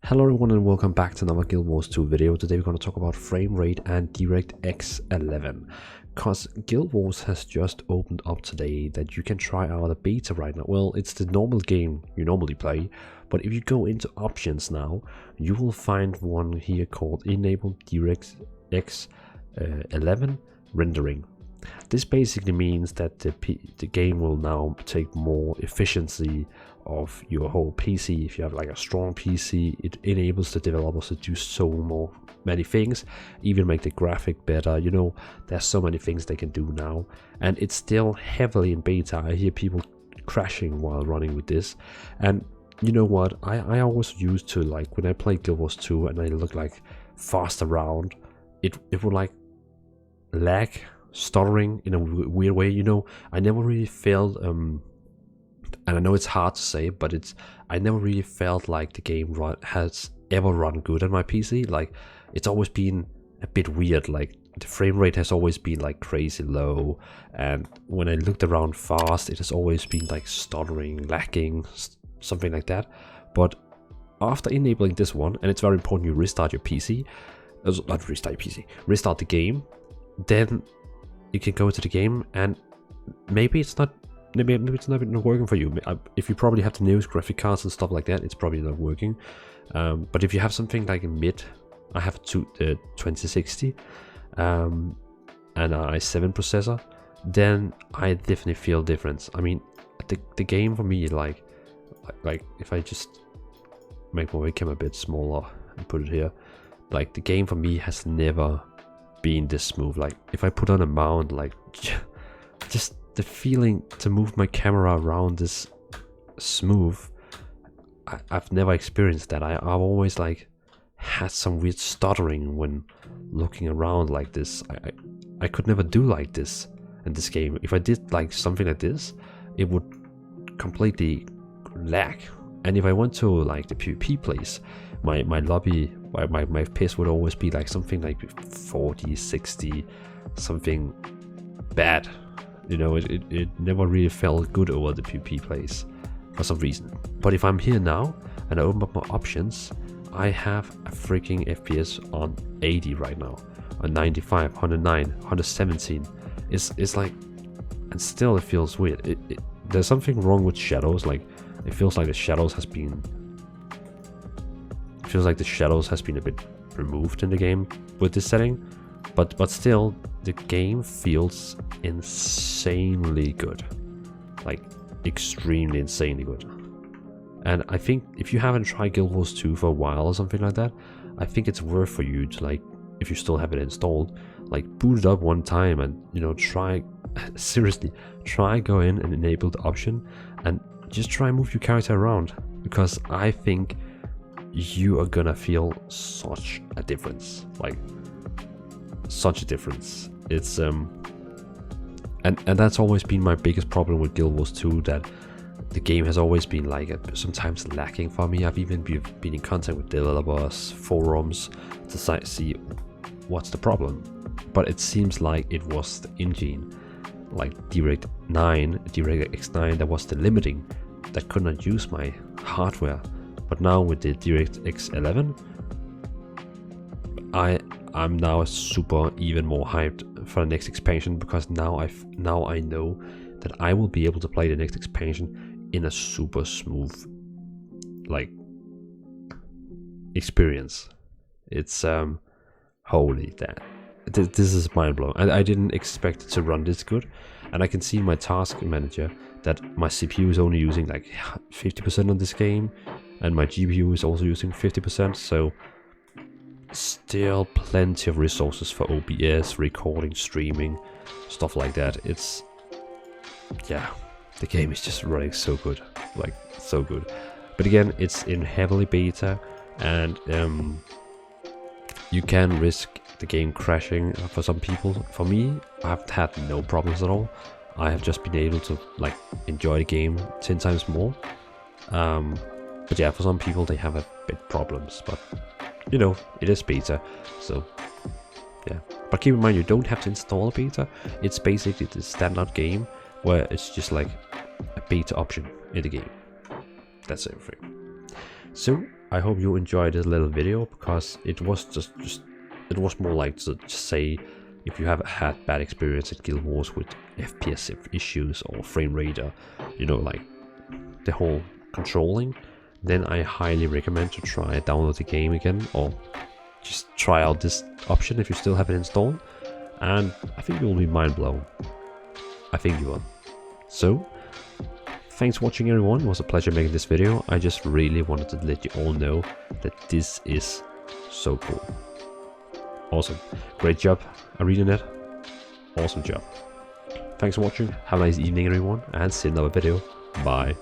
Hello everyone and welcome back to another Guild Wars 2 video. Today we're going to talk about frame rate and DirectX 11. Because Guild Wars has just opened up today that you can try out a beta right now. Well, it's the normal game you normally play, but if you go into options now, you will find one here called Enable DirectX 11 Rendering. This basically means that the game will now take more efficiency of your whole PC. If you have like a strong PC, it enables the developers to do so many things, even make the graphic better. You know, there's so many things they can do now, and it's still heavily in beta. I hear people crashing while running with this, and you know what, I always used to, like, when I played Guild Wars 2 and I look like fast around, it would like lag, stuttering in a weird way. You know, I never really felt and I know it's hard to say, but I never really felt like the game has ever run good on my PC. Like, it's always been a bit weird. Like, the frame rate has always been like crazy low, and when I looked around fast, it has always been like stuttering, lagging, something like that. But after enabling this one, and it's very important you restart your PC, not restart your PC, restart the game, then you can go to the game, and maybe it's not working for you. If you probably have the newest graphic cards and stuff like that, it's probably not working. But if you have something like a mid, I have the 2060 and an i7 processor, then I definitely feel difference. I mean, the game for me, like if I just make my webcam a bit smaller and put it here, like, the game for me has never been this smooth. Like, if I put on a mount, like, just the feeling to move my camera around this smooth, I've never experienced that. I've always like had some weird stuttering when looking around like this. I could never do like this in this game. If I did like something like this, it would completely lag. And if I went to like the PvP place, my lobby, my pace would always be like something like 40, 60, something bad. You know, it never really felt good over the PvP place for some reason. But if I'm here now and I open up my options, I have a freaking FPS on 80 right now, on 95, 109, 117. It's like, and still it feels weird. There's something wrong with shadows. Like, it feels like the shadows has been a bit removed in the game with this setting. But still, the game feels insanely good, like extremely insanely good. And I think if you haven't tried Guild Wars 2 for a while or something like that, I think it's worth for you to, like, if you still have it installed, like, boot it up one time and, you know, try seriously go in and enable the option and just try and move your character around, because I think you are gonna feel such a difference. Like, such a difference. It's and that's always been my biggest problem with Guild Wars 2, that the game has always been like sometimes lacking for me. I've even been in contact with developers, forums, to see what's the problem, but it seems like it was the engine, like DirectX 9, that was the limiting, that could not use my hardware. But now with the DirectX 11, I'm now even more hyped for the next expansion, because now I know that I will be able to play the next expansion in a super smooth, like, experience. It's holy, this is mind blowing. I didn't expect it to run this good, and I can see in my task manager that my CPU is only using like 50% on this game, and my GPU is also using 50%. So still plenty of resources for OBS, recording, streaming, stuff like that. It's, yeah, the game is just running so good, like, so good. But again, it's in heavily beta, and you can risk the game crashing for some people. For me, I've had no problems at all. I have just been able to, like, enjoy the game 10 times more. But yeah, for some people they have a bit problems, but you know, it is beta, so yeah. But keep in mind, you don't have to install a beta. It's basically the standard game where it's just like a beta option in the game. That's everything. So I hope you enjoyed this little video, because it was just it was more like to just say, if you have had bad experience at Guild Wars with FPS issues or frame rate, or you know, like the whole controlling, then I highly recommend to try download the game again, or just try out this option if you still have it installed, and I think you will be mind blown. I think you will. So thanks for watching, everyone. It was a pleasure making this video. I just really wanted to let you all know that this is so cool. Awesome. Great job, ArenaNet. Awesome job. Thanks for watching. Have a nice evening, everyone, and see you in another video. Bye.